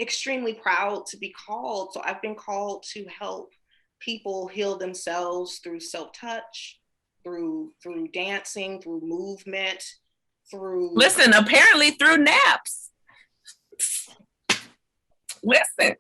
extremely proud to be called. So I've been called to help people heal themselves through self-touch, through dancing, through movement, through listen, apparently through naps. Listen.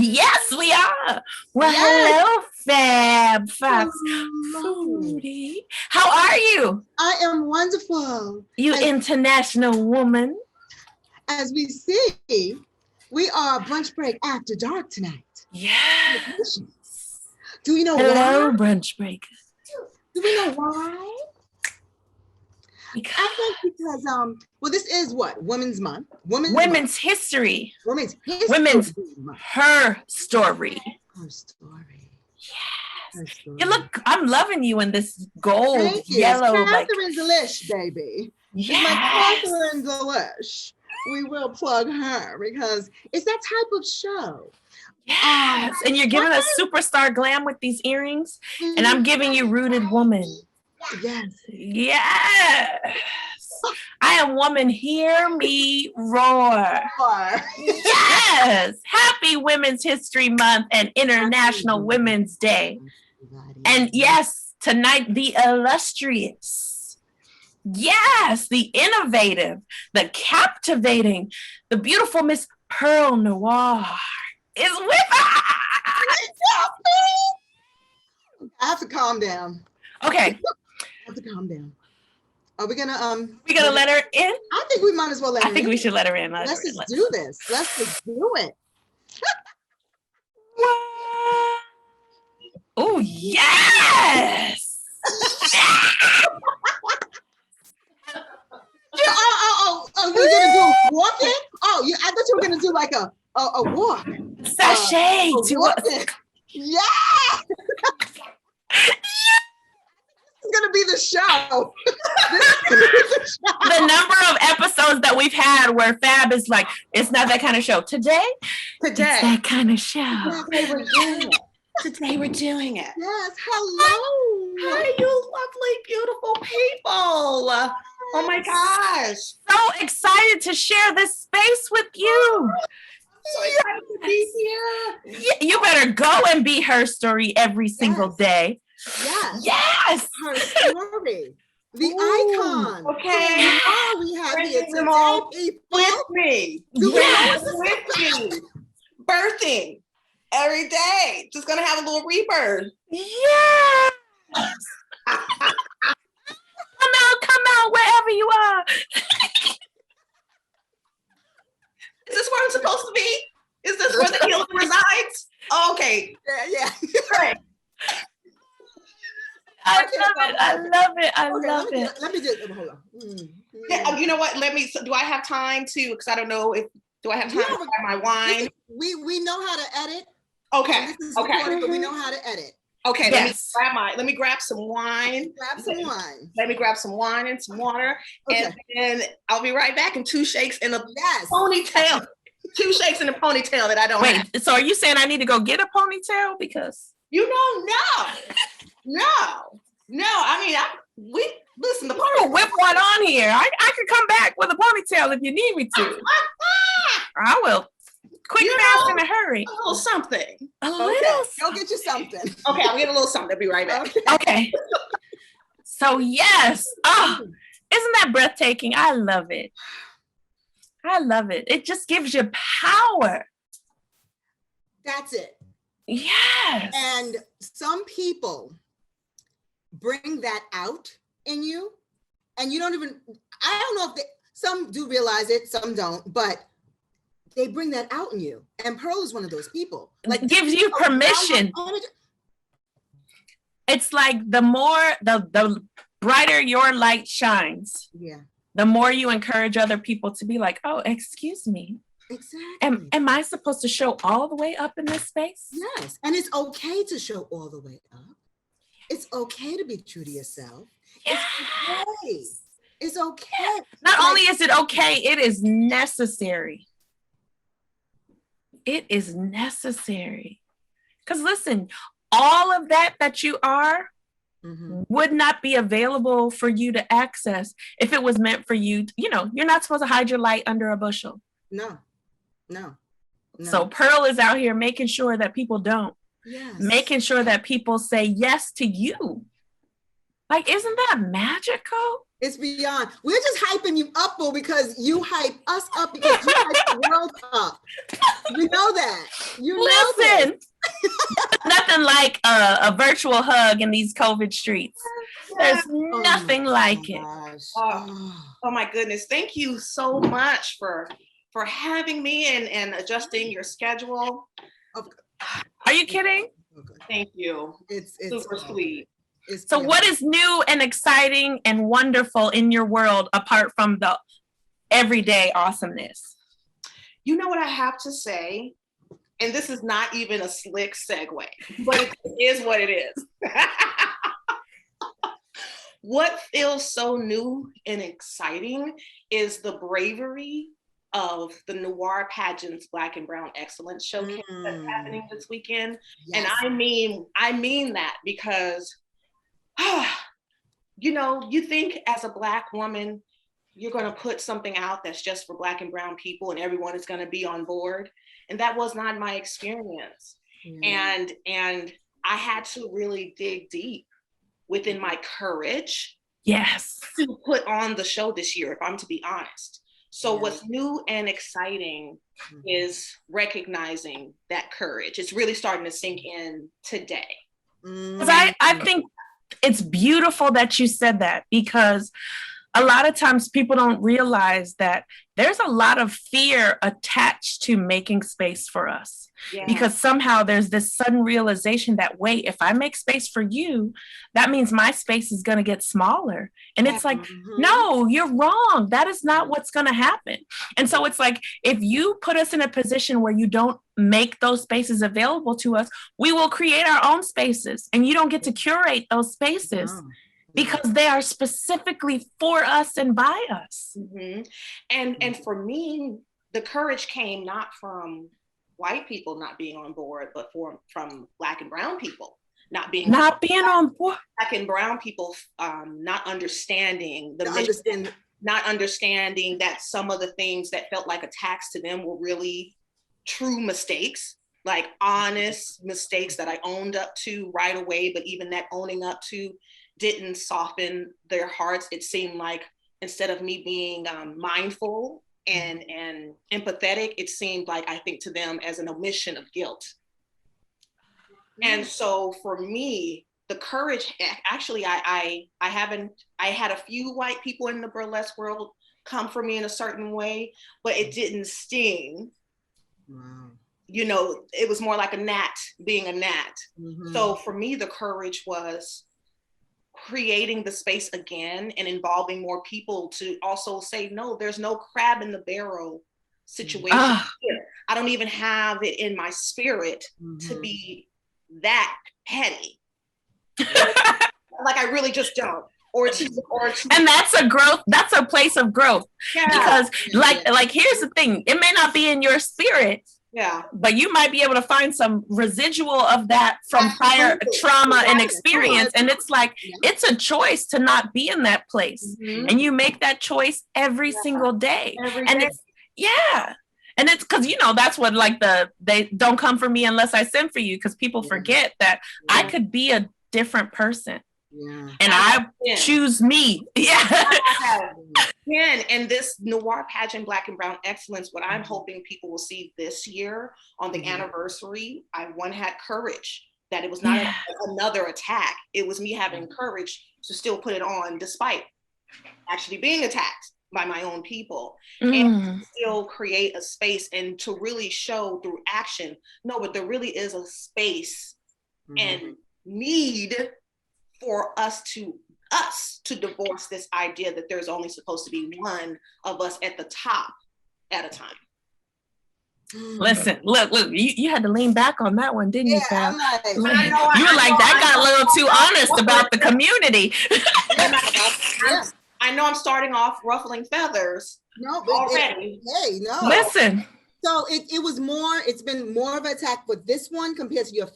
Yes, we are. Well, Yes. hello, Fab Fox Foodie. How are you? I am wonderful. You international woman. As we see, we are Brunch Break After Dark tonight. Yes. Do we know hello, why? Brunch Breaker. Do we know why? I think because well, this is what? Women's Month. Women's History. Women's History. Women's Her Story. Her Story. Yes. Her story. You look, I'm loving you in this gold, yellow. Catherine Delish, baby. Yes. It's like Catherine Delish. We will plug her because it's that type of show. Yes. And you're giving us superstar glam with these earrings. And I'm giving you rooted woman. Yes. Yes. I am woman, hear me roar. Yes. Happy Women's History Month and International Women's Day. And yes, tonight the illustrious. Yes, the innovative, the captivating, the beautiful Miss Perle Noire is with us. I have to calm down. Okay. I have to calm down. Are we gonna let her in? I think we might as well let her in. I think we should let her in. Let's just do this. Let's just do it. Oh yes! Oh, you're gonna do walking? Oh, yeah, I thought you were gonna do like a walk. Sashay to us. Yeah. This is gonna be the show. The number of episodes that we've had where Fab is like, it's not that kind of show. Today, it's that kind of show. Today we're doing it. Yes. Hello. Hi, you lovely, beautiful people. Oh my gosh. So excited to share this space with you. So excited to be here. You better go and be HERstory every single day. Yes. Yes. HERstory. The icon. Okay. Oh, we have here today with me. Yes. With me. Birthing every day. Just gonna have a little rebirth. Yes. Come out wherever you are. Is this where I'm supposed to be? Is this where the healing resides? Oh, okay. Yeah. Great. I love it. Let me do it. Hold on. Yeah, you know what? Do I have time to, because I don't know do I have time to grab my wine? We know how to edit. Okay. This is recorded, but we know how to edit. Okay, yes. let me grab some wine. Let me grab some wine and some water. Okay. And then I'll be right back in 2 shakes in a ponytail. 2 shakes in a ponytail that I don't have. So are you saying I need to go get a ponytail? Because no. I mean, listen, the party. Whip one on here. I could come back with a ponytail if you need me to. I will. Quick, fast, in a hurry. A little something. A little. Go get you something. Okay, I'll get a little something. I'll be right back. Okay. So yes. Oh, isn't that breathtaking? I love it. It just gives you power. That's it. Yes. And some people bring that out in you, and you don't even, I don't know if some do realize it, some don't, but they bring that out in you. And Perle is one of those people. Like, gives you permission. It's like the brighter your light shines. Yeah. The more you encourage other people to be like, oh, excuse me. Exactly. Am I supposed to show all the way up in this space? Yes. And it's okay to show all the way up. It's okay to be true to yourself. Yes. It's okay. It's okay. Not only is it okay, it is necessary. It is necessary. Because listen, all of that you are would not be available for you to access if it was meant for you. You know, you're not supposed to hide your light under a bushel. No. So Perle is out here making sure that people don't. Yes. Making sure that people say yes to you. Like, isn't that magical? It's beyond. We're just hyping you up, Boo, because you hype us up because you hype the world up. You know that. Listen, nothing like a virtual hug in these COVID streets. There's nothing like it. Oh my goodness. Thank you so much for having me and adjusting your schedule. Are you kidding? Thank you. It's super sweet. So what is new and exciting and wonderful in your world apart from the everyday awesomeness? You know what I have to say? And this is not even a slick segue, but it is what it is. What feels so new and exciting is the bravery of the Noire Pageant's Black and Brown Excellence Showcase that's happening this weekend. Yes. And I mean that because you know, you think as a Black woman, you're going to put something out that's just for Black and Brown people and everyone is going to be on board. And that was not my experience. And I had to really dig deep within my courage. Yes. To put on the show this year, if I'm to be honest. So what's new and exciting is recognizing that courage. It's really starting to sink in today. Because I think it's beautiful that you said that, because a lot of times people don't realize that there's a lot of fear attached to making space for us. Yeah. Because somehow there's this sudden realization that, wait, if I make space for you, that means my space is going to get smaller. And it's like, no, you're wrong. That is not what's going to happen. And so it's like, if you put us in a position where you don't make those spaces available to us, we will create our own spaces, and you don't get to curate those spaces. Because they are specifically for us and by us. And for me, the courage came not from white people not being on board, but from Black and Brown people not being on board. Black and Brown people not understanding not understanding that some of the things that felt like attacks to them were really true mistakes, like honest mistakes that I owned up to right away. But even that owning up to didn't soften their hearts. It seemed like instead of me being mindful and empathetic, it seemed like, I think to them, as an omission of guilt. And so for me, the courage, actually, I had a few white people in the burlesque world come for me in a certain way, but it didn't sting. Wow. You know, it was more like a gnat being a gnat. So for me, the courage was creating the space again and involving more people to also say, no, there's no crab in the barrel situation here. I don't even have it in my spirit to be that petty. Like, I really just don't. And that's a growth. That's a place of growth. Yeah. Because like here's the thing, it may not be in your spirit. Yeah. But you might be able to find some residual of that from prior trauma and experience. And it's like, it's a choice to not be in that place. And you make that choice every single day. It's and it's because, you know, that's what, like, they don't come for me unless I send for you, because people forget that I could be a different person. Yeah. And I choose me. Yeah. And this Noire Pageant Black and Brown Excellence, what I'm hoping people will see this year on the anniversary, I had courage, that it was not another attack. It was me having courage to still put it on despite actually being attacked by my own people, and still create a space and to really show through action, no, but there really is a space and need for us to divorce this idea that there's only supposed to be one of us at the top at a time. Listen, look, you had to lean back on that one, didn't you, Fab? I'm like, you were like, that got a little too honest about the community. I know I'm starting off ruffling feathers already. Hey, no. Listen. So it was more, it's been more of an attack with this one compared to the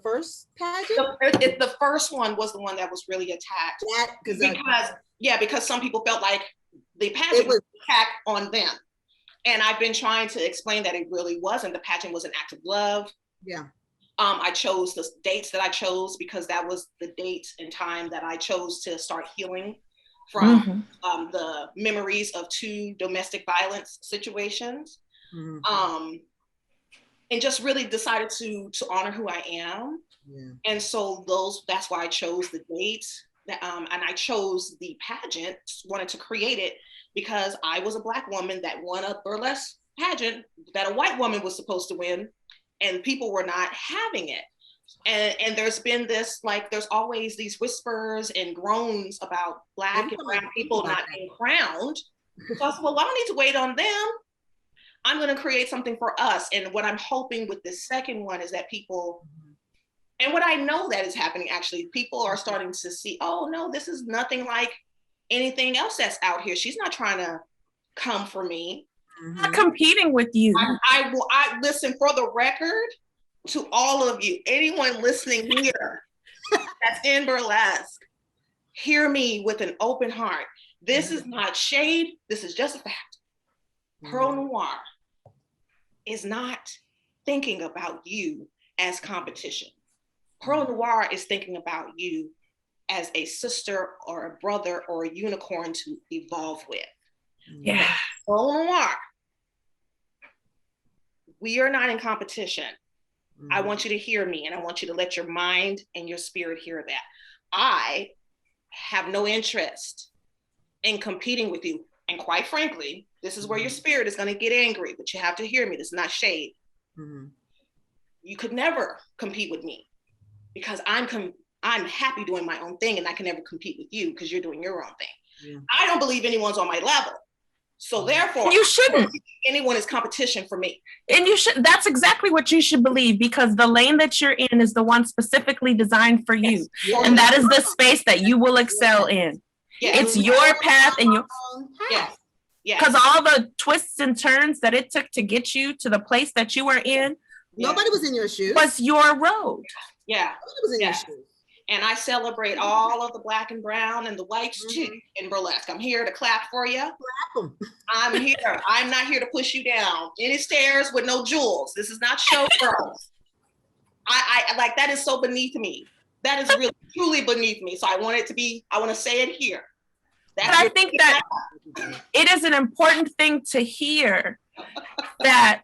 first pageant? The first one was the one that was really attacked. Because some people felt like the pageant was an attack on them. And I've been trying to explain that it really wasn't. The pageant was an act of love. Yeah. I chose the dates that I chose because that was the date and time that I chose to start healing from the memories of 2 domestic violence situations. And just really decided to honor who I am. Yeah. And so that's why I chose the dates. And I chose the pageant, wanted to create it because I was a Black woman that won a burlesque pageant that a white woman was supposed to win, and people were not having it. And there's been this, like, there's always these whispers and groans about Black and brown people not being crowned. So I said, well, I don't need to wait on them. I'm going to create something for us. And what I'm hoping with this second one is that people, and what I know that is happening, actually, people are starting to see, oh no, this is nothing like anything else that's out here. She's not trying to come for me. I'm not competing with you. I listen, for the record, to all of you, anyone listening here that's in burlesque, hear me with an open heart. This is not shade. This is just a fact. Perle Noire is not thinking about you as competition. Perle Noire is thinking about you as a sister or a brother or a unicorn to evolve with. Yeah. Perle Noire, we are not in competition. I want you to hear me, and I want you to let your mind and your spirit hear that. I have no interest in competing with you. And quite frankly, this is where your spirit is going to get angry, but you have to hear me. This is not shade. You could never compete with me because I'm happy doing my own thing, and I can never compete with you because you're doing your own thing. Yeah. I don't believe anyone's on my level. So therefore, you shouldn't. Anyone is competition for me. And you should. That's exactly what you should believe, because the lane that you're in is the one specifically designed for you. Yes. And that is the space that you will excel in. Yes. It's your path and your. Yes. Because all the twists and turns that it took to get you to the place that you were in. Nobody was in your shoes. Was your road. Yeah. Nobody was in your shoes. And I celebrate all of the Black and brown and the whites too in burlesque. I'm here to clap for you. I'm here. I'm not here to push you down any stairs with no jewels. This is not showgirls. I like, that is so beneath me. That is really truly beneath me. So I want to say it here. But I think that it is an important thing to hear that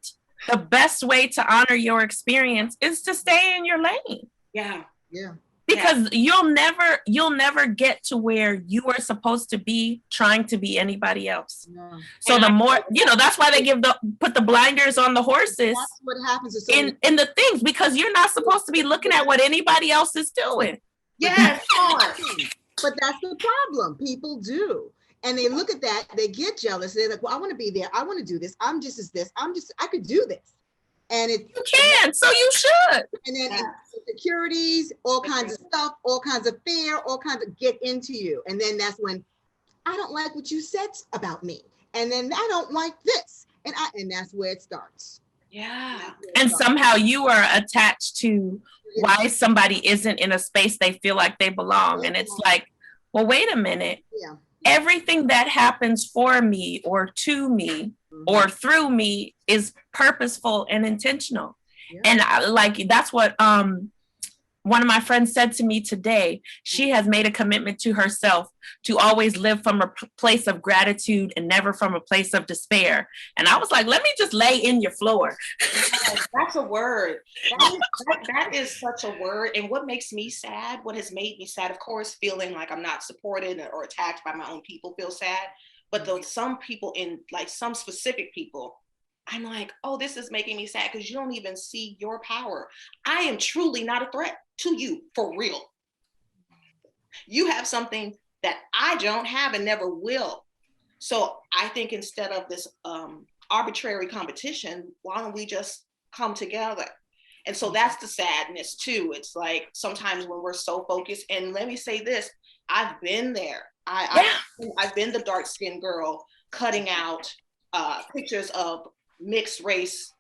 the best way to honor your experience is to stay in your lane. Yeah. Yeah. Because you'll never get to where you are supposed to be trying to be anybody else. No. So and the more, that's why they put the blinders on the horses. That's what happens in the things, because you're not supposed to be looking at what anybody else is doing. Yes. But that's the problem. People do. And they look at that, they get jealous. They're like, well, I want to be there. I want to do this. I could do this. And you can, so you should. And then insecurities, all kinds of stuff, all kinds of fear, all kinds of get into you. And then that's when I don't like what you said about me. And then I don't like this. And that's where it starts. Yeah. And somehow you are attached to why somebody isn't in a space they feel like they belong. And it's like, well, wait a minute. Yeah. Everything that happens for me or to me or through me is purposeful and intentional. Yeah. And that's what one of my friends said to me today. She has made a commitment to herself to always live from a place of gratitude and never from a place of despair. And I was like, let me just lay in your floor. That's a word. That is such a word. And what makes me sad, what has made me sad, of course, feeling like I'm not supported or attacked by my own people feel sad. But some people some specific people, I'm like, oh, this is making me sad because you don't even see your power. I am truly not a threat to you, for real. You have something that I don't have and never will. So I think instead of this arbitrary competition. Why don't we just come together? And so that's the sadness too. It's like sometimes when we're so focused, and let me say this, I've been there. I've been the dark-skinned girl cutting out pictures of mixed race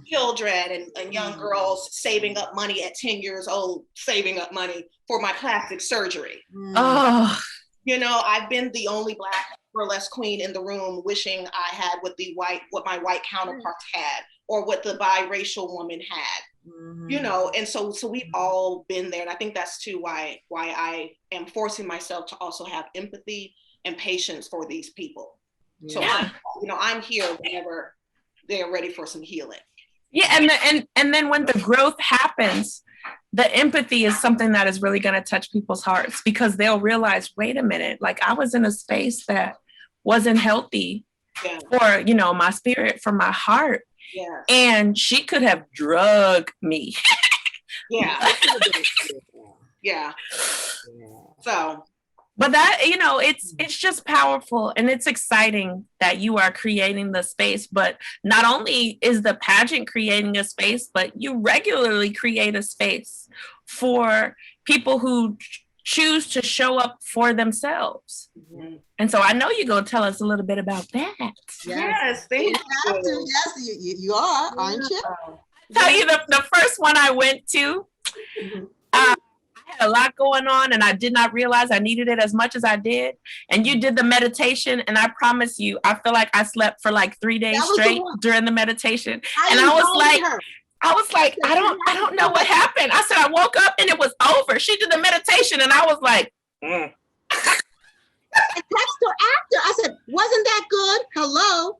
children and young girls saving up money at 10 years old, saving up money for my plastic surgery. Oh, You know, I've been the only Black burlesque queen in the room wishing I had what my white counterparts had, or what the biracial woman had. You know, and so we've all been there. And I think that's too why I am forcing myself to also have empathy and patience for these people. So I'm here whenever they're ready for some healing. Yeah, and then when the growth happens, the empathy is something that is really going to touch people's hearts, because they'll realize, wait a minute, like I was in a space that wasn't healthy for, you know, my spirit, for my heart. Yeah. And she could have drugged me. Yeah. Yeah. So, but that, you know, it's just powerful, and it's exciting that you are creating the space. But not only is the pageant creating a space, but you regularly create a space for people who choose to show up for themselves. And so I know you're going to tell us a little bit about that. Yes, thank you. Yes, you are, aren't you? Tell you the first one I went to, I had a lot going on, and I did not realize I needed it as much as I did. And you did the meditation, and I promise you, I feel like I slept for like 3 days straight during the meditation. And I was like, I don't know what happened. I said, I woke up and it was over. She did the meditation, and I was like, I texted her after. I said, wasn't that good? Hello.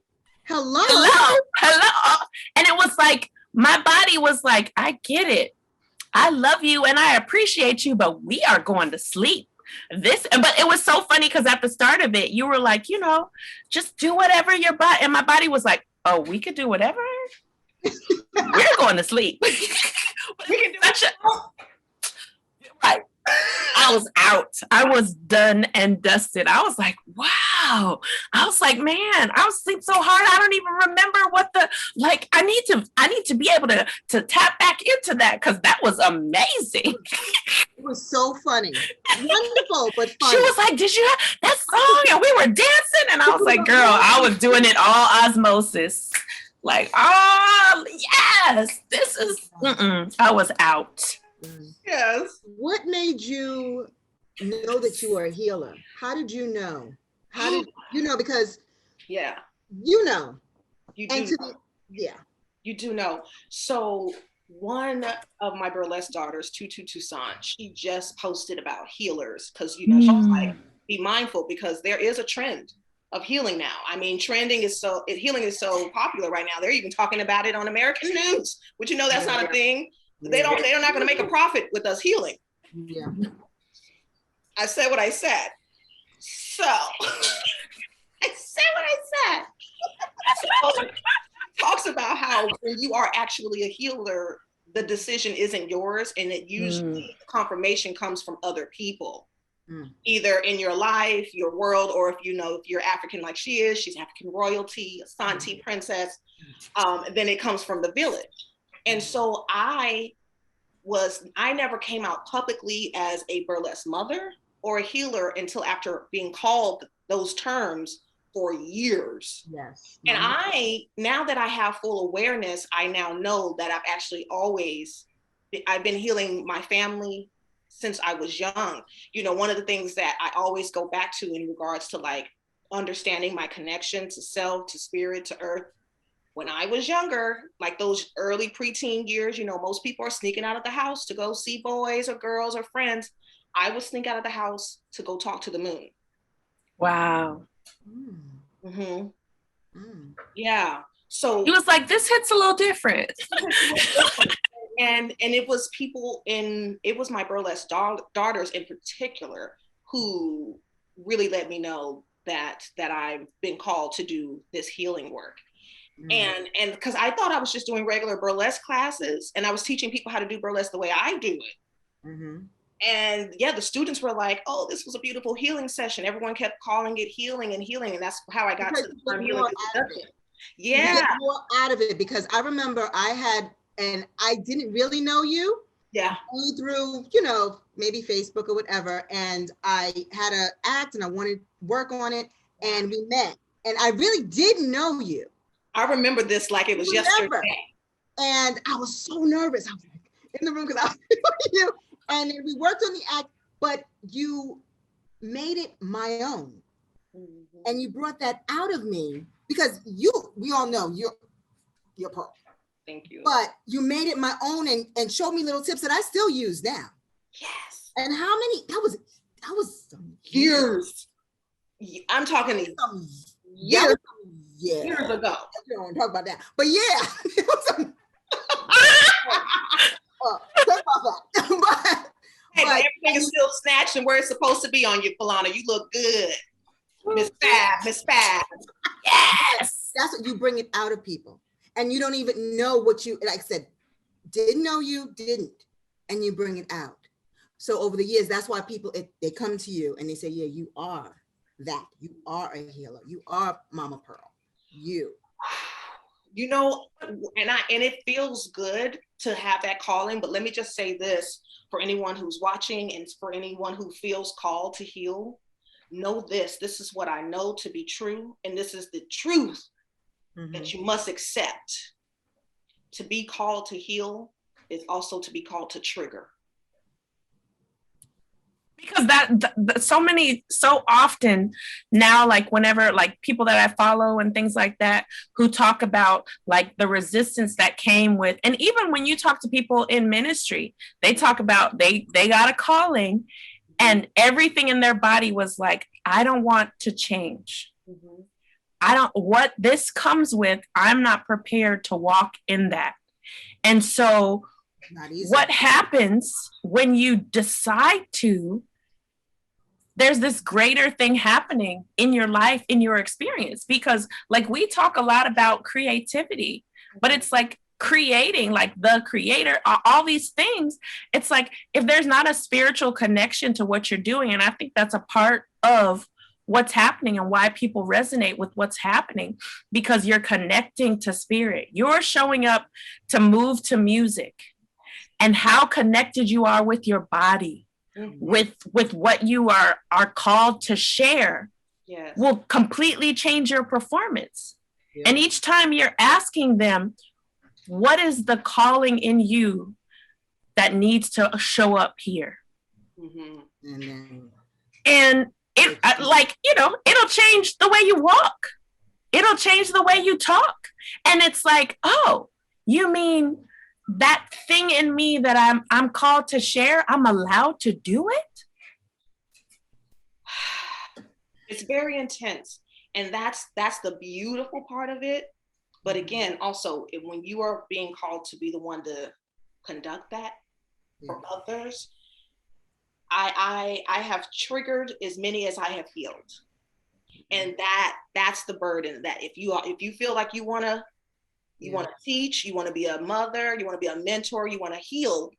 And it was like, my body was like, I get it. I love you and I appreciate you, but we are going to sleep. But it was so funny because at the start of it, you were like, you know, just do whatever your body. And my body was like, oh, we could do whatever. We're going to sleep. We can do right. I was out. I was done and dusted. I was like, wow. I was like, man, I was sleep so hard. I don't even remember I need to be able to tap back into that, because that was amazing. It was so funny. Wonderful, but funny. She was like, did you have that song? And we were dancing. And I was like, girl, I was doing it all osmosis. Like, oh, yes, this is, I was out. Yes. What made you know that you were a healer? How did you know? How did you know? Because you know. You do. You do know. So one of my burlesque daughters, Tutu Toussaint, she just posted about healers, because you know she's like, be mindful, because there is a trend of healing now. I mean, healing is so popular right now. They're even talking about it on American news, which you know that's not a thing. They're not going to make a profit with us healing. Yeah. I said what I said. So I said what I said. So, talks about how when you are actually a healer, the decision isn't yours, and it usually confirmation comes from other people, either in your life, your world, or if you're African like she is, she's African royalty, a Santi princess, then it comes from the village. And so I never came out publicly as a burlesque mother or a healer until after being called those terms for years. Yes. And now that I have full awareness, I now know that I've been healing my family since I was young. You know, one of the things that I always go back to in regards to like understanding my connection to self, to spirit, to earth. When I was younger, like those early preteen years, you know, most people are sneaking out of the house to go see boys or girls or friends. I would sneak out of the house to go talk to the moon. Wow. Yeah. So he was like, this hits a little different. And it was it was my burlesque daughters in particular who really let me know that I've been called to do this healing work. And because I thought I was just doing regular burlesque classes, and I was teaching people how to do burlesque the way I do it. And the students were like, oh, this was a beautiful healing session. Everyone kept calling it healing, and that's how I got to the term healing. You Yeah. get more out of it, because I remember and I didn't really know you. Yeah. Only through, maybe Facebook or whatever. And I had an act and I wanted to work on it, and we met. And I really didn't know you. I remember this like it was yesterday. And I was so nervous. I was like in the room because I was you. And then we worked on the act, but you made it my own. Mm-hmm. And you brought that out of me, because we all know you're Pearl. Thank you. But you made it my own and showed me little tips that I still use now. Yes. And how many? That was some years. I'm talking years ago. You don't want to talk about that, but yeah, it was some, but everything is still snatched and where it's supposed to be on you, Philana. You look good, Miss Fab. Yes, that's what you bring it out of people, and you don't even know what you, like I said, didn't know you didn't, and you bring it out. So over the years, that's why people they come to you and they say, yeah, you are that. You are a healer. You are Momma Perle. You know, and it feels good to have that calling. But let me just say this for anyone who's watching and for anyone who feels called to heal. Know this. This is what I know to be true, and this is the truth that you must accept. To be called to heal is also to be called to trigger. Because that so often now, like whenever like people that I follow and things like that who talk about like the resistance that came with, and even when you talk to people in ministry, they talk about they got a calling and everything in their body was like, I don't want to change. What this comes with, I'm not prepared to walk in that. And so what happens when you decide to, there's this greater thing happening in your life, in your experience, because like we talk a lot about creativity, but it's like creating, like the creator, all these things. It's like, if there's not a spiritual connection to what you're doing, and I think that's a part of what's happening and why people resonate with what's happening, because you're connecting to spirit. You're showing up to move to music, and how connected you are with your body, with what you are called to share, will completely change your performance. And each time you're asking them, what is the calling in you that needs to show up here? And it, like, it'll change the way you walk. It'll change the way you talk. And it's like, oh, you mean that thing in me that I'm called to share, I'm allowed to do it? It's very intense. And that's the beautiful part of it. But again, also, when you are being called to be the one to conduct that for others, I have triggered as many as I have healed. And that's the burden, that if you feel like you want to teach, you want to be a mother, you want to be a mentor, you want to heal,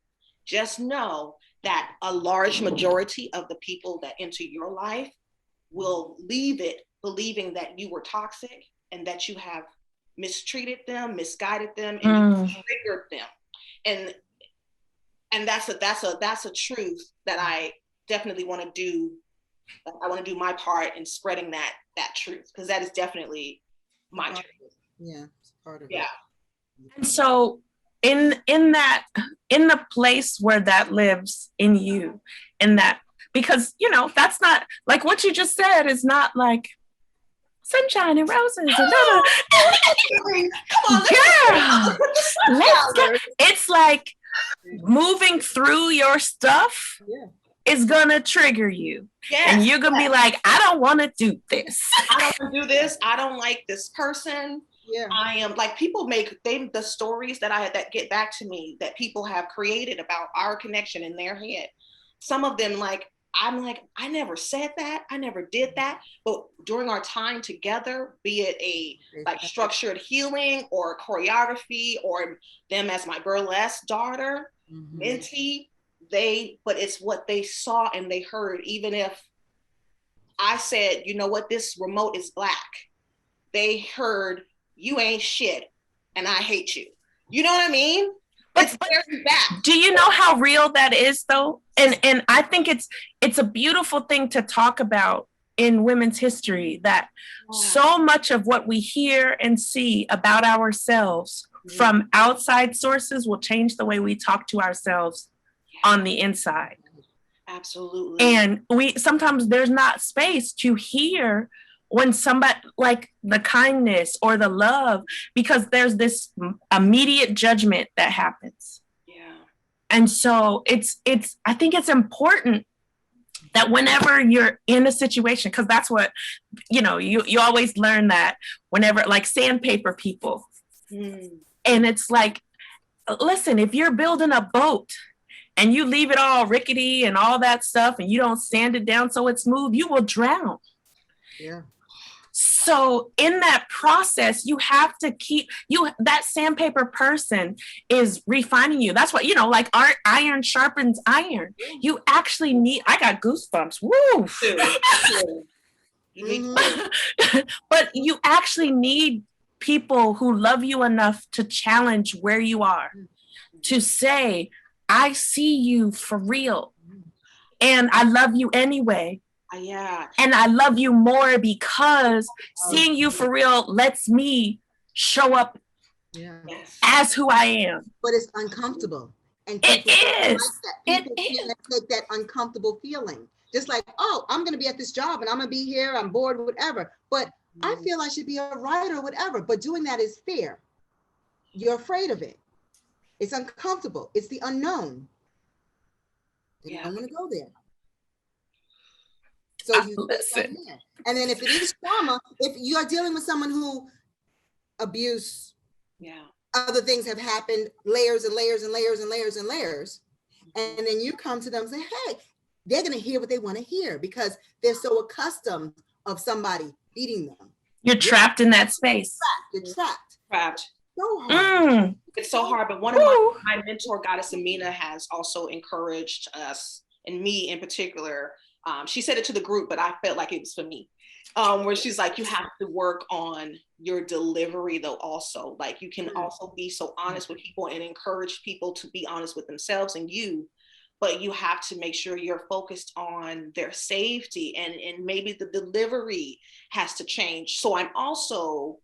just know that a large majority of the people that enter your life will leave it believing that you were toxic and that you have mistreated them, misguided them, and you triggered them. And that's a truth that I definitely want to do. I want to do my part in spreading that truth, because that is definitely my truth. Yeah, it's part of it. And so in the place where that lives in you, in that, because that's not like what you just said is not like sunshine and roses and come on, girl, let's get, it's like moving through your stuff is gonna trigger you. And you're gonna be like, I don't want to do this. I don't want to do this. I don't like this person. I am like, people make the stories that get back to me that people have created about our connection in their head. Some of them, like, I'm like, I never said that. I never did that. But during our time together, be it a like structured healing or choreography, or them as my burlesque daughter, mentee, but it's what they saw and they heard. Even if I said, you know what, this remote is black, they heard you ain't shit and I hate you. You know what I mean? But do you know how real that is though? And I think it's a beautiful thing to talk about in women's history, that so much of what we hear and see about ourselves from outside sources will change the way we talk to ourselves on the inside. Absolutely. And sometimes there's not space to hear when somebody, like the kindness or the love, because there's this immediate judgment that happens. Yeah. And so I think it's important that whenever you're in a situation, because that's what, you always learn that whenever, like sandpaper people. And it's like, listen, if you're building a boat and you leave it all rickety and all that stuff and you don't sand it down so it's smooth, you will drown. Yeah. So in that process, you have to that sandpaper person is refining you. That's what, like iron sharpens iron. You actually need, I got goosebumps. Woo! But you actually need people who love you enough to challenge where you are, to say, I see you for real. And I love you anyway. Yeah. And I love you more because seeing you for real lets me show up as who I am. But it's uncomfortable. And it is. People can't take that uncomfortable feeling. Just like, oh, I'm going to be at this job and I'm going to be here. I'm bored, whatever. But I feel I should be a writer, whatever. But doing that is fear. You're afraid of it. It's uncomfortable. It's the unknown. You don't want to go there. So listen. And then if it is trauma, if you are dealing with someone who abuse, other things have happened, layers and layers and layers and layers and layers. And then you come to them and say, hey, they're going to hear what they want to hear because they're so accustomed of somebody beating them. You're trapped in that space. You're trapped. So hard. It's so hard. But one of my mentor, Goddess Amina, has also encouraged us, and me in particular. She said it to the group, but I felt like it was for me. Where she's like, you have to work on your delivery though also. Like you can also be so honest with people and encourage people to be honest with themselves and you, but you have to make sure you're focused on their safety and maybe the delivery has to change. So I'm also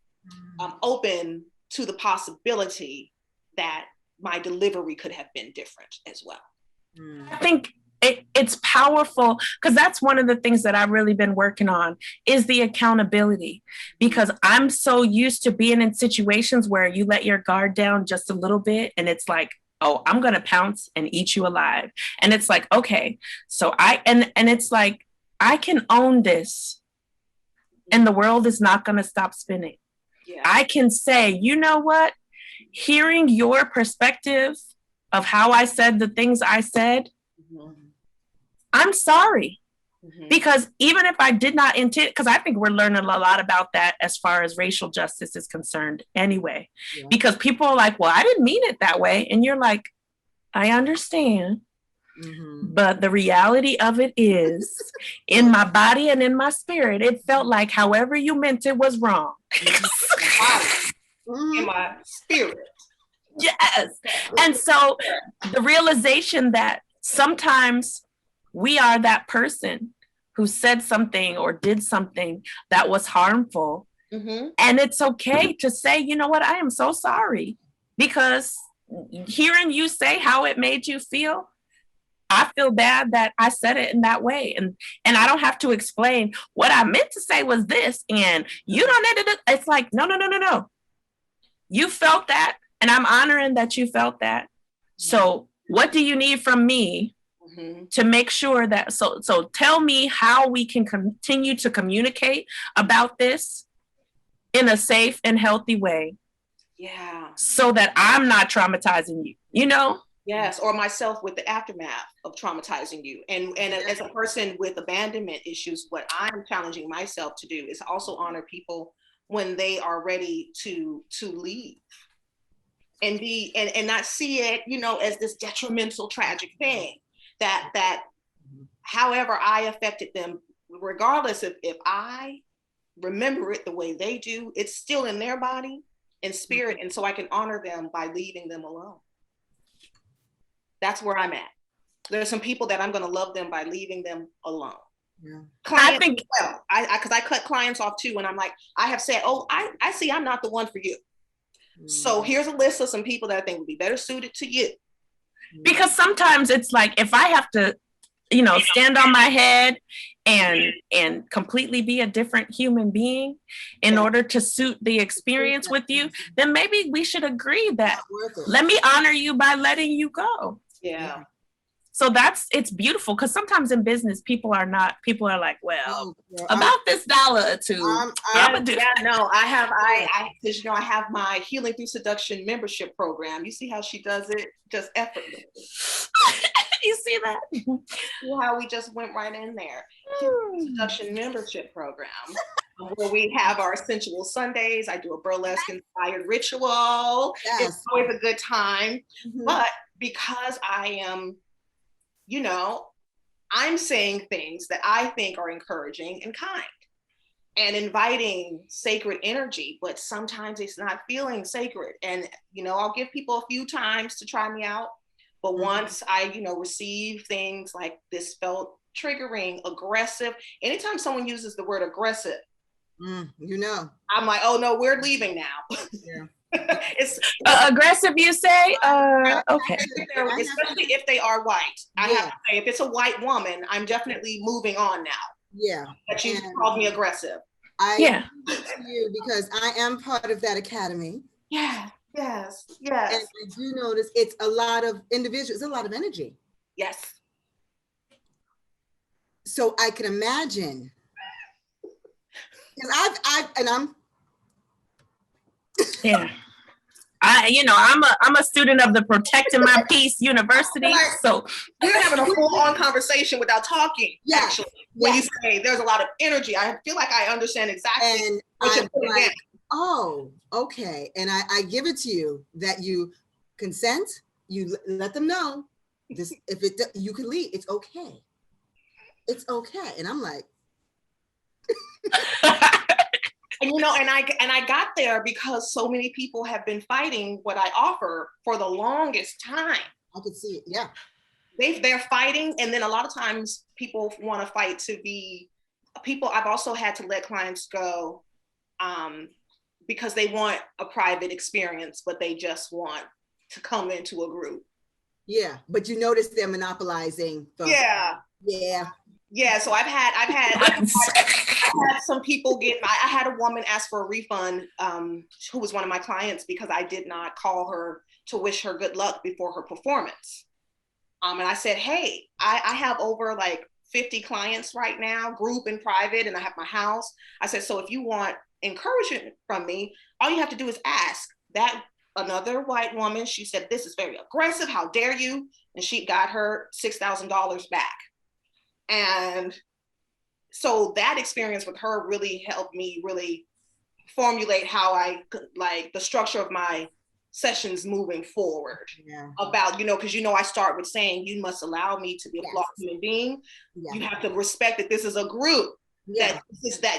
open to the possibility that my delivery could have been different as well. I think it's powerful because that's one of the things that I've really been working on is the accountability, because I'm so used to being in situations where you let your guard down just a little bit and it's like, oh, I'm going to pounce and eat you alive. And it's like, okay, so and it's like, I can own this and the world is not going to stop spinning. Yeah. I can say, you know what? Hearing your perspective of how I said the things I said, I'm sorry. Because even if I did not intend, because I think we're learning a lot about that as far as racial justice is concerned anyway, because people are like, well, I didn't mean it that way. And you're like, I understand. But the reality of it is in my body and in my spirit, it felt like however you meant it was wrong. In my spirit. Yes. And so the realization that sometimes we are that person who said something or did something that was harmful. And it's okay to say, you know what, I am so sorry. Because hearing you say how it made you feel, I feel bad that I said it in that way. And I don't have to explain what I meant to say was this. And you don't need to, it's like, no. You felt that. And I'm honoring that you felt that. So what do you need from me to make sure that, so tell me how we can continue to communicate about this in a safe and healthy way. Yeah. So that I'm not traumatizing you, you know? Yes, or myself with the aftermath of traumatizing you. And as a person with abandonment issues, what I'm challenging myself to do is also honor people when they are ready to leave. And and not see it, you know, as this detrimental, tragic thing. That however I affected them, regardless of if I remember it the way they do. It's still in their body and spirit. And so I can honor them by leaving them alone. That's where I'm at. There's some people that I'm going to love them by leaving them alone. Yeah. Clients, I think, well, because I cut clients off too. And I'm like, I have said, oh, I see I'm not the one for you. So here's a list of some people that I think would be better suited to you. Because sometimes it's like, if I have to, stand on my head and completely be a different human being in order to suit the experience with you, then maybe we should agree that let me honor you by letting you go. Yeah. So it's beautiful, because sometimes in business, people are like, well, about this $1 or $2. I have my Healing Through Seduction membership program. You see how she does it? Just effortless. You see that? See how we just went right in there. Seduction membership program, where we have our sensual Sundays. I do a burlesque inspired ritual. Yes. It's always a good time. Mm-hmm. But because I am, I'm saying things that I think are encouraging and kind and inviting sacred energy, but sometimes it's not feeling sacred. And, I'll give people a few times to try me out. But once I, receive things like this felt triggering, aggressive, anytime someone uses the word aggressive, I'm like, oh no, we're leaving now. Yeah. It's aggressive, you say? Okay. Especially if they are white. I have to say, if it's a white woman, I'm definitely moving on now. Yeah. But you called me aggressive. I to you because I am part of that academy. Yeah. Yes. And I do notice it's a lot of individuals, a lot of energy. Yes. So I can imagine. Because I'm yeah. I'm a student of the Protecting My Peace University. So we're having a full-on conversation without talking. Yeah. Actually, when you say there's a lot of energy, I feel like I understand exactly what you're putting in. Oh, okay. And I give it to you that you consent, you let them know this, you can leave, it's okay. It's okay. And I'm like, and I got there because so many people have been fighting what I offer for the longest time. I could see it. Yeah. They're fighting. And then a lot of times people want to fight to be people. I've also had to let clients go, because they want a private experience, but they just want to come into a group. Yeah, but you notice they're monopolizing. Yeah. So I've had some people I had a woman ask for a refund, who was one of my clients, because I did not call her to wish her good luck before her performance. And I said, hey, I have over like 50 clients right now, group and private, and I have my house. I said, so if you want encouragement from me, all you have to do is ask. That another white woman, she said, this is very aggressive, how dare you? And she got her $6,000 back. And so that experience with her really helped me really formulate how I like the structure of my sessions moving forward. About, because I start with saying, you must allow me to be a flawed human being. You have to respect that this is a group. That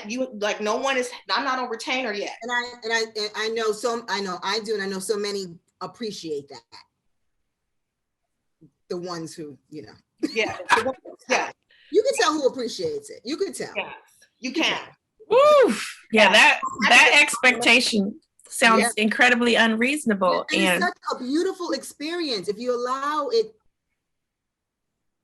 you like, no one is, I'm not on retainer yet. And I know I do, and I know so many appreciate that. The ones who, Yeah. You can tell who appreciates it. You can tell. Yeah. You can. Woo! Yeah, that expectation sounds incredibly unreasonable. And it's such a beautiful experience. If you allow it,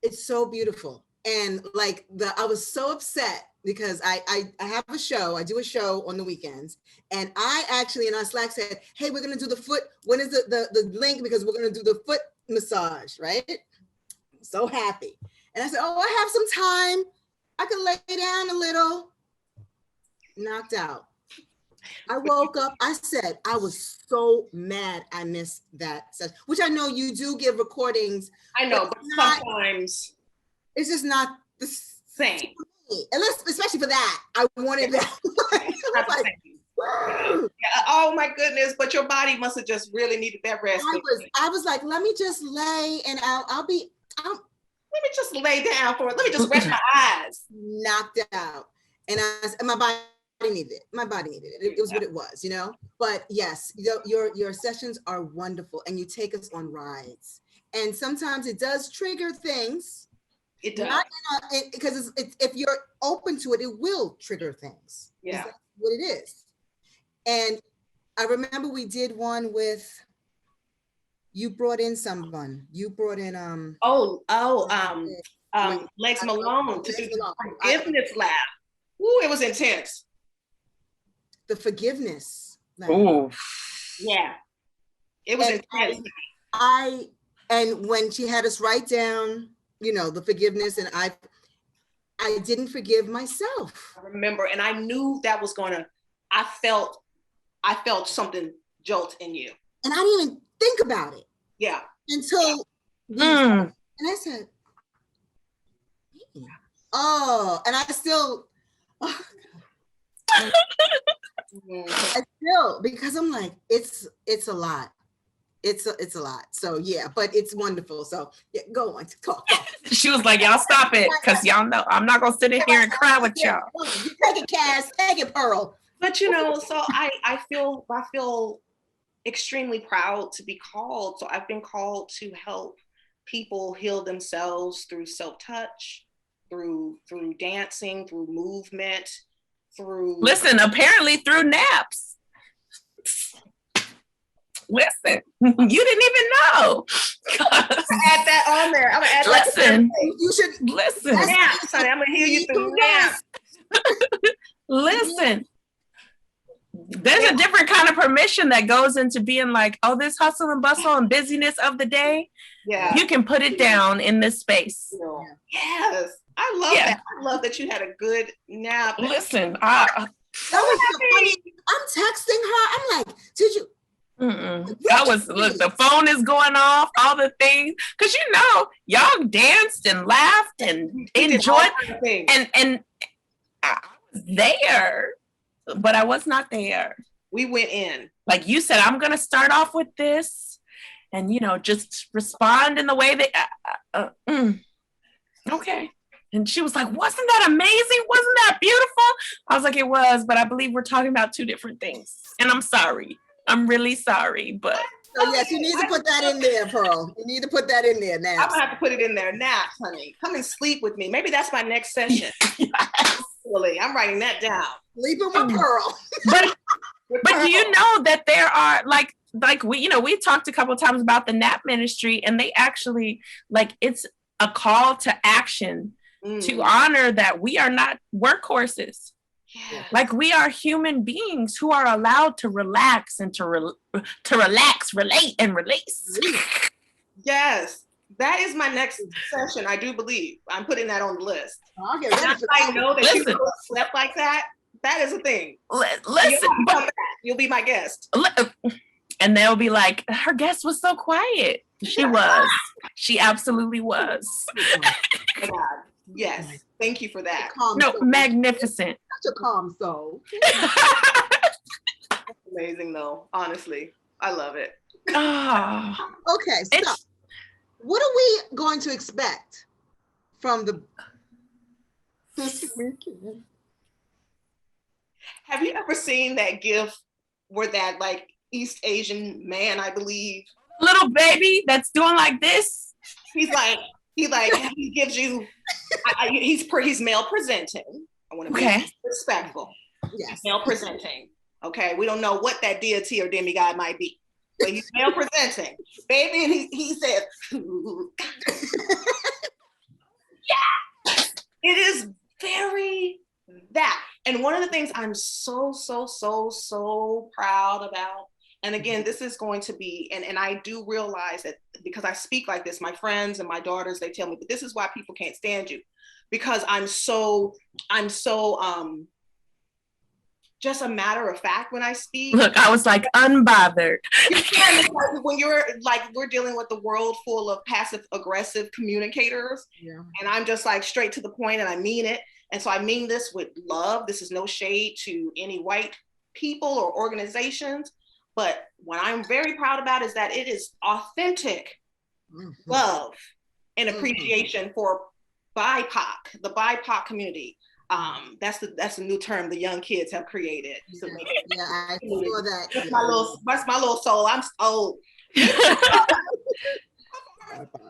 it's so beautiful. And like I was so upset because I have a show, I do a show on the weekends, and I actually in our Slack said, hey, we're gonna do the foot, when is the link? Because we're gonna do the foot massage, right? I'm so happy. And I said, oh, I have some time. I can lay down a little. Knocked out. I woke up, I said, I was so mad I missed that session, which I know you do give recordings. I know, but sometimes it's just not the same. Unless, especially for that, I wanted that. Oh my goodness, but your body must have just really needed that rest. I was like, let me just lay and let me just lay down let me just rest my eyes. Knocked out. And my body needed it. My body needed it. It was what it was, you know? But yes, your sessions are wonderful, and you take us on rides. And sometimes it does trigger things. It does. Because if you're open to it, it will trigger things. Yeah. That's what it is. And I remember we did one with, you brought in someone. You brought in Legs Malone to do the forgiveness lab. Ooh, it was intense. The forgiveness lab. Oh, yeah, it was intense. And when she had us write down, you know, the forgiveness, and I didn't forgive myself. I remember, and I knew that was I felt something jolt in you. And I didn't even think about it. Yeah. Until and I said, oh, and I still, because I'm like, it's a lot. It's a lot. So yeah, but it's wonderful. So yeah, go on to talk. She was like, y'all stop it, because y'all know I'm not gonna sit in here and cry with y'all. You take it, Caz, take it, Perle. But you know, so I feel extremely proud to be called. So I've been called to help people heal themselves through self-touch, through dancing, through movement, Listen, apparently through naps. Listen, you didn't even know. I'm gonna add that on there. I'm gonna add listen, that. You should listen. Naps, honey. I'm gonna heal you through naps. Listen. There's a different kind of permission that goes into being like, oh, this hustle and bustle and busyness of the day. Yeah. You can put it down in this space. Yes. I love that. I love that you had a good nap. Listen, that was so funny. I'm texting her. I'm like, did you? Look, the phone is going off, all the things, because you know, y'all danced and laughed and enjoyed, and I was there, but I was not there. We went in. Like you said, I'm gonna start off with this, and you know, just respond in the way that okay. And she was like, wasn't that amazing? Wasn't that beautiful? I was like, it was, but I believe we're talking about two different things. And I'm sorry. I'm really sorry, but. So yes, you need to put that in there, Perle. You need to put that in there now. I'm gonna have to put it in there now, honey. Come and sleep with me. Maybe that's my next session. Yes. Really, I'm writing that down. Sleeping with Perle. But do you know that there are like we talked a couple of times about the nap ministry, and they actually it's a call to action to honor that we are not workhorses. Yeah. Like we are human beings who are allowed to relax and to relax, relate, and release. Yes, that is my next session. I do believe I'm putting that on the list. Okay, I know that you slept like that. That is a thing. Listen, you'll be my guest. And they'll be like, her guest was so quiet. She was. She absolutely was. Oh God. Yes. Thank you for that. No, magnificent. Such a calm soul. Amazing though. Honestly, I love it. Oh. Okay, so what are we going to expect from this weekend? Have you ever seen that GIF where that East Asian man, I believe, little baby that's doing like this? He gives you. He's male presenting. I want to be respectful. Yes. Male presenting. Okay, we don't know what that deity or demigod might be, but he's male presenting, baby, and he says, "Yeah, it is very that." And one of the things I'm so proud about, and again, this is going to be, and I do realize that because I speak like this, my friends and my daughters, they tell me, but this is why people can't stand you, because I'm so just a matter of fact when I speak. Look, I was like unbothered. When we're dealing with the world full of passive aggressive communicators, and I'm just straight to the point, and I mean it. And so I mean this with love. This is no shade to any white people or organizations. But what I'm very proud about is that it is authentic love and appreciation for BIPOC, the BIPOC community. That's the new term the young kids have created. Yeah, I saw that. That's my little soul. I'm old.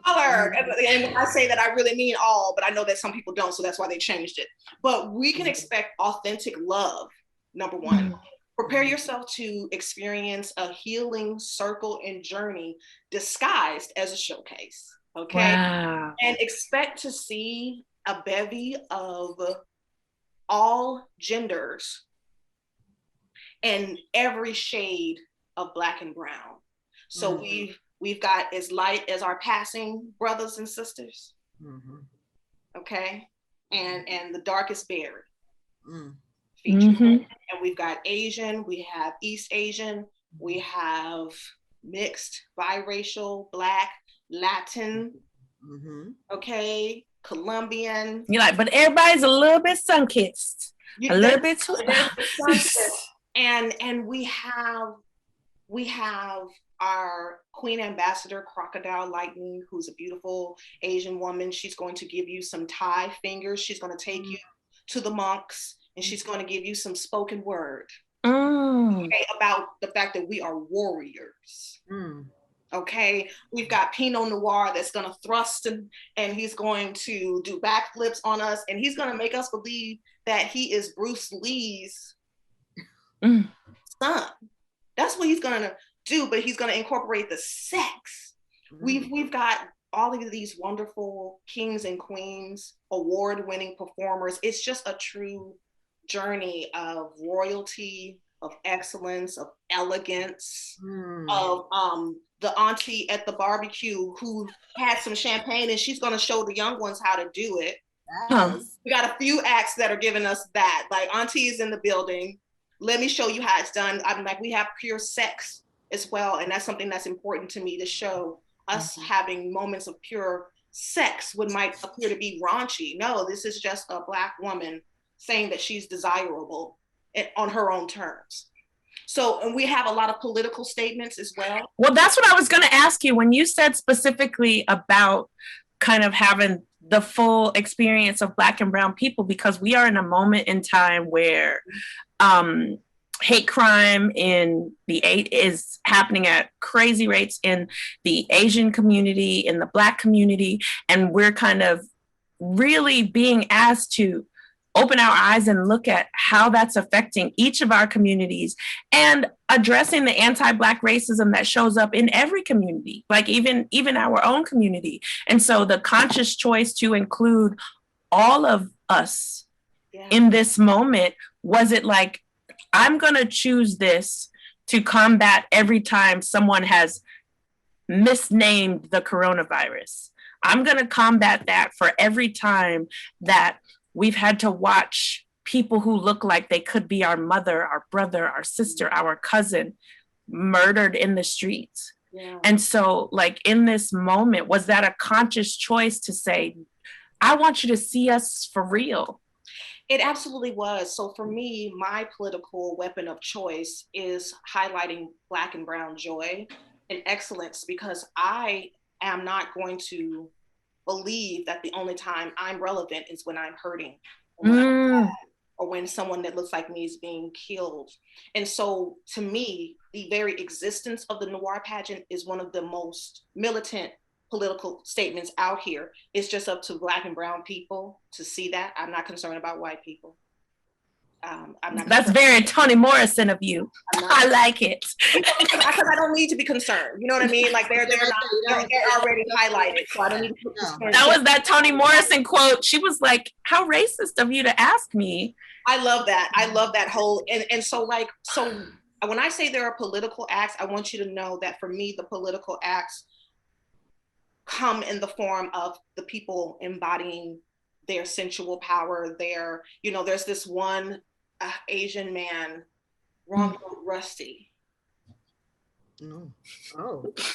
Color. And when I say that, I really mean all, but I know that some people don't, so that's why they changed it. But we can expect authentic love, number one. Prepare yourself to experience a healing circle and journey disguised as a showcase, okay? Wow. And expect to see a bevy of all genders and every shade of Black and brown. So we've got as light as our passing brothers and sisters, okay, and the darkest berry featured. And we've got Asian, we have East Asian, we have mixed, biracial, Black, Latin, okay, Colombian. You're like, but everybody's a little bit sun-kissed, a little bit too. And we have our Queen Ambassador Crocodile Lightning, who's a beautiful Asian woman. She's going to give you some Thai fingers. She's going to take you to the monks, and she's going to give you some spoken word okay, about the fact that we are warriors. Okay, we've got Pinot Noire that's going to thrust and he's going to do backflips on us, and he's going to make us believe that he is Bruce Lee's son. That's what he's going to do, but he's going to incorporate the sex. We've got all of these wonderful kings and queens, award-winning performers. It's just a true journey of royalty, of excellence, of elegance, of the auntie at the barbecue who had some champagne and she's going to show the young ones how to do it. We got a few acts that are giving us that, like auntie is in the building. Let me show you how it's done. I'm like, we have pure sex as well. And that's something that's important to me to show us having moments of pure sex what might appear to be raunchy. No, this is just a Black woman saying that she's desirable on her own terms. So, and we have a lot of political statements as well. Well, that's what I was going to ask you when you said specifically about kind of having the full experience of Black and brown people, because we are in a moment in time where hate crime is happening at crazy rates in the Asian community, in the Black community, and we're kind of really being asked to open our eyes and look at how that's affecting each of our communities and addressing the anti-Black racism that shows up in every community, like even our own community. And so the conscious choice to include all of us in this moment, was it like, I'm going to choose this to combat every time someone has misnamed the coronavirus. I'm going to combat that for every time that we've had to watch people who look like they could be our mother, our brother, our sister, our cousin murdered in the streets. And so like in this moment, was that a conscious choice to say, I want you to see us for real? It absolutely was. So for me, my political weapon of choice is highlighting Black and brown joy and excellence, because I am not going to believe that the only time I'm relevant is when I'm hurting or when someone that looks like me is being killed. And so to me, the very existence of the Noire Pageant is one of the most militant political statements out here. It's just up to Black and brown people to see that. I'm not concerned about white people. That's very Toni Morrison of you. I like it. Because I don't need to be concerned. You know what I mean? Like they're already highlighted. So I don't need to be concerned. That was that Toni Morrison quote. She was like, how racist of you to ask me. I love that. I love that whole, and so when I say there are political acts, I want you to know that for me, the political acts come in the form of the people embodying their sensual power. There's this one Asian man, Rusty.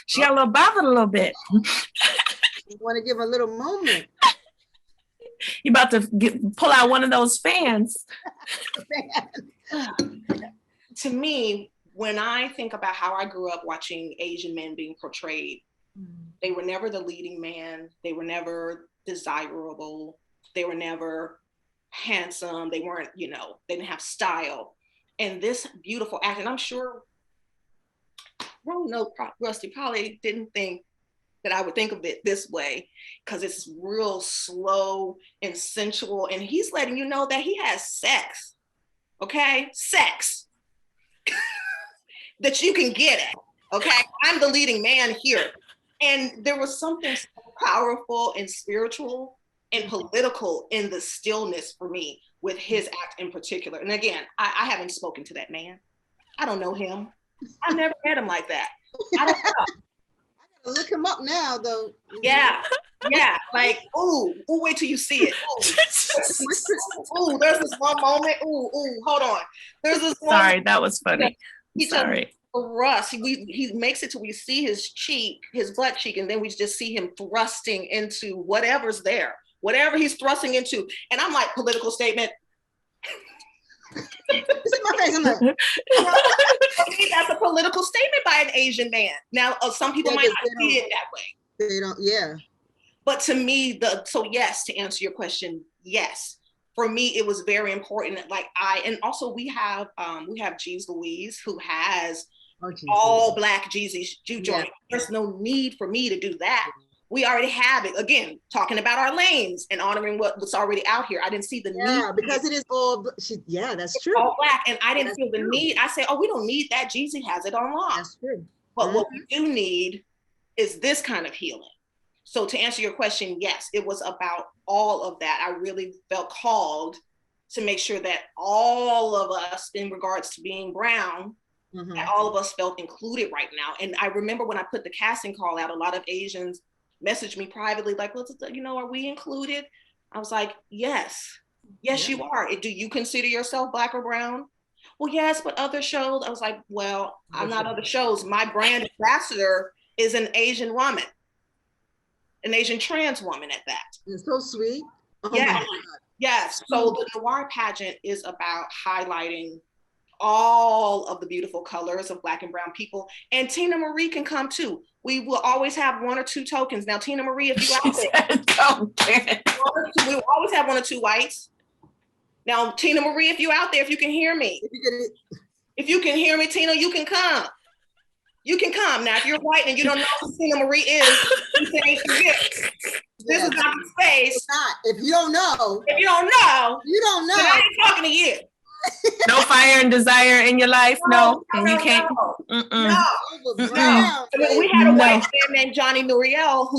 She got a little bothered a little bit. You want to give a little moment. You about to pull out one of those fans. To me, when I think about how I grew up watching Asian men being portrayed, they were never the leading man. They were never desirable. They were never handsome. They weren't, they didn't have style. And this beautiful actor, and I'm sure, Rusty probably didn't think that I would think of it this way, because it's real slow and sensual. And he's letting you know that he has sex, okay? Sex. That you can get it, okay? I'm the leading man here. And there was something so powerful and spiritual and political in the stillness for me with his act in particular. And again, I haven't spoken to that man. I don't know him. I never met him like that. I don't know. I gotta look him up now, though. Yeah. Like, wait till you see it. There's this one moment. Hold on. There's this one. Sorry, that was funny. Sorry. For us, he makes it to we see his cheek, his butt cheek, and then we just see him thrusting into whatever's there, whatever he's thrusting into. And I'm like, political statement. That's a political statement by an Asian man. Now, some people might not see it that way. They don't, yeah. But to me, yes, to answer your question, yes. For me, it was very important. And also we have Jeeves Louise, who has all Black Jeezy juke joint. There's no need for me to do that. We already have it. Again, talking about our lanes and honoring what's already out here. I didn't see the need. Yeah, because it is all, that's true. All Black, and I didn't feel the need. I said, we don't need that. Jeezy has it on lock. That's true. But what we do need is this kind of healing. So to answer your question, yes, it was about all of that. I really felt called to make sure that all of us, in regards to being brown, that all of us felt included right now. And I remember when I put the casting call out, a lot of Asians messaged me privately, like, are we included? I was like, yes, you are. Do you consider yourself Black or brown? Well, yes, but other shows. I was like, well, I'm not other shows. My brand ambassador is an Asian woman. An Asian trans woman at that. It's so sweet. Yes. So the Noire Pageant is about highlighting all of the beautiful colors of Black and brown people. And Tina Marie can come too. We will always have one or two tokens. Now, Tina Marie, if you out there, we will always have one or two whites. Now, Tina Marie, if you out there, if you can hear me, Tina, you can come. You can come. Now, if you're white and you don't know who Tina Marie is, you say, this is not the space. It's not. If you don't know. You don't know. Then I ain't talking to you. No fire and desire in your life? No. And you can't? No. We had a white man named Johnny Nuriel,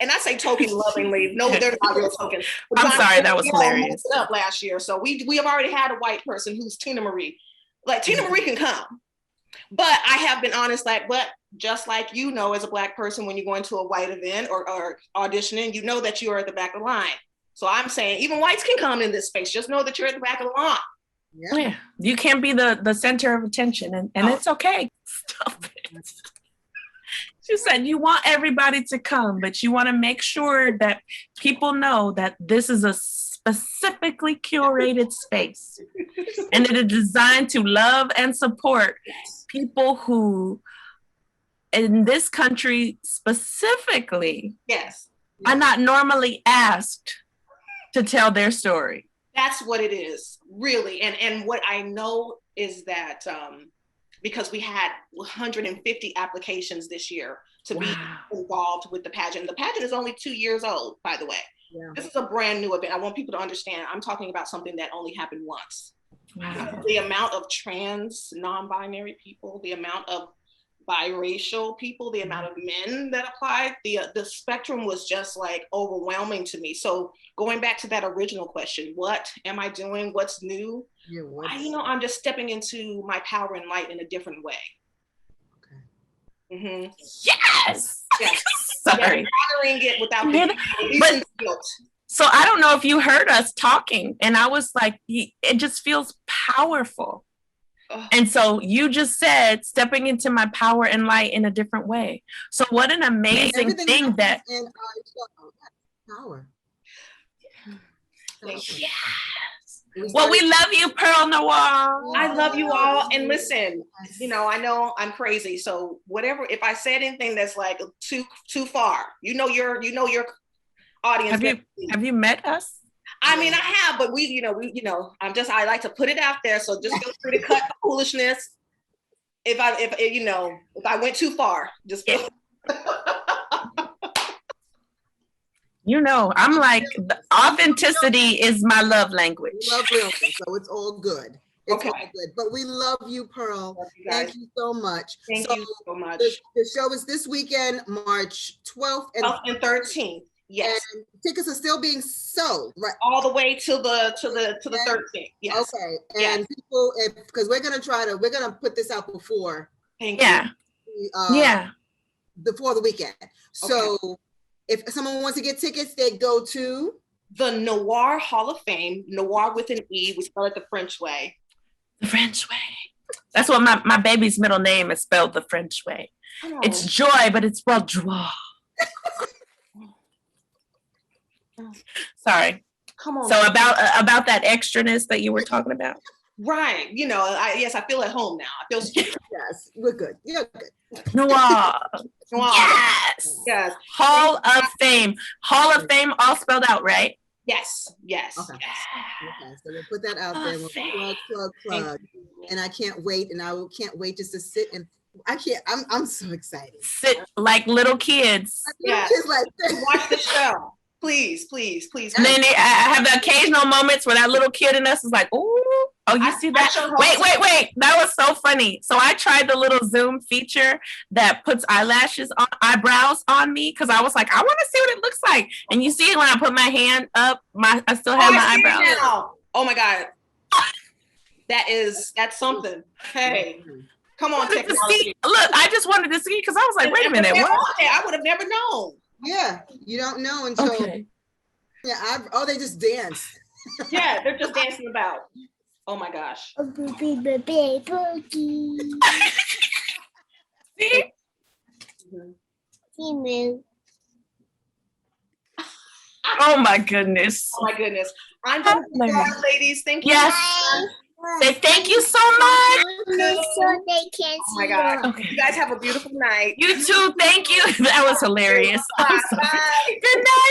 and I say token lovingly. No, they're not real token. I'm sorry, that was hilarious. Up last year. So we have already had a white person who's Tina Marie. Like, Tina Marie can come. But I have been honest, but just like as a Black person, when you go into a white event or auditioning, that you are at the back of the line. So I'm saying even whites can come in this space. Just know that you're at the back of the line. Yeah. You can't be the center of attention, and it's okay. Stop it. She said you want everybody to come, but you want to make sure that people know that this is a specifically curated space and it is designed to love and support people who in this country specifically are not normally asked to tell their story. That's what it is, really. And what I know is that because we had 150 applications this year to be involved with the pageant. The pageant is only 2 years old, by the way. Yeah. This is a brand new event. I want people to understand I'm talking about something that only happened once. Wow. The amount of trans, non-binary people, the amount of biracial people, the amount of men that applied, the spectrum was just like overwhelming to me. So going back to that original question, what am I doing? What's new? I'm just stepping into my power and light in a different way. Okay. Mm-hmm. Yes. Sorry. Honoring it without guilt. So I don't know if you heard us talking, and I was like, it just feels powerful. And so you just said stepping into my power and light in a different way. So what an amazing thing that power. Yes. Well, we love you, Perle Noire. I love you all. And listen, I know I'm crazy. So whatever, if I said anything that's like too far, your audience. Have you met us? I mean, I have, but I like to put it out there. So just feel free to cut the foolishness. If I went too far, just feel. I'm like, the authenticity is my love language. Love language, so it's all good. It's Okay. all good. But we love you, Perle. Thank you so much. Thank you so much. The show is this weekend, March 12th and 13th. Yes. And tickets are still being sold, right? All the way to the 13th. Yes. Okay. And people, because we're gonna put this out before. Thank you. Before the weekend. So if someone wants to get tickets, they go to the Noire Hall of Fame. Noire with an E. We spell it the French way. The French way. That's what my baby's middle name is spelled the French way. Oh. It's Joy, but it's spelled joie. Sorry. Come on. So about that extraness that you were talking about. Right. I feel at home now. I feel secure. Yes, we're good. You're good. Noire. Yes. Hall of Fame. Hall of Fame, all spelled out, right? Yes. Okay. So we'll put that out there. We'll plug. And I can't wait. And can't wait just to sit and I'm so excited. Sit like little kids. Kids like watch the show. Please. And then I have the occasional moments where that little kid in us is like, ooh. Oh, you see that? Wait. That was so funny. So I tried the little Zoom feature that puts eyebrows on me because I was like, I want to see what it looks like. And you see it when I put my hand up, I still have my eyebrows. Oh my God. That's something. Hey, come on, technology. Look, I just wanted to see because I was like, wait a minute. What? I would have never known. Yeah, you don't know until. Okay. Yeah. They just dance. Yeah, they're just dancing about. Oh my gosh. See? Oh my goodness. I'm going to start, ladies. Thank you. Yes. Say thank you so much. So they can oh my God. Okay. You guys have a beautiful night. You too. Thank you. That was hilarious. Bye. Good night.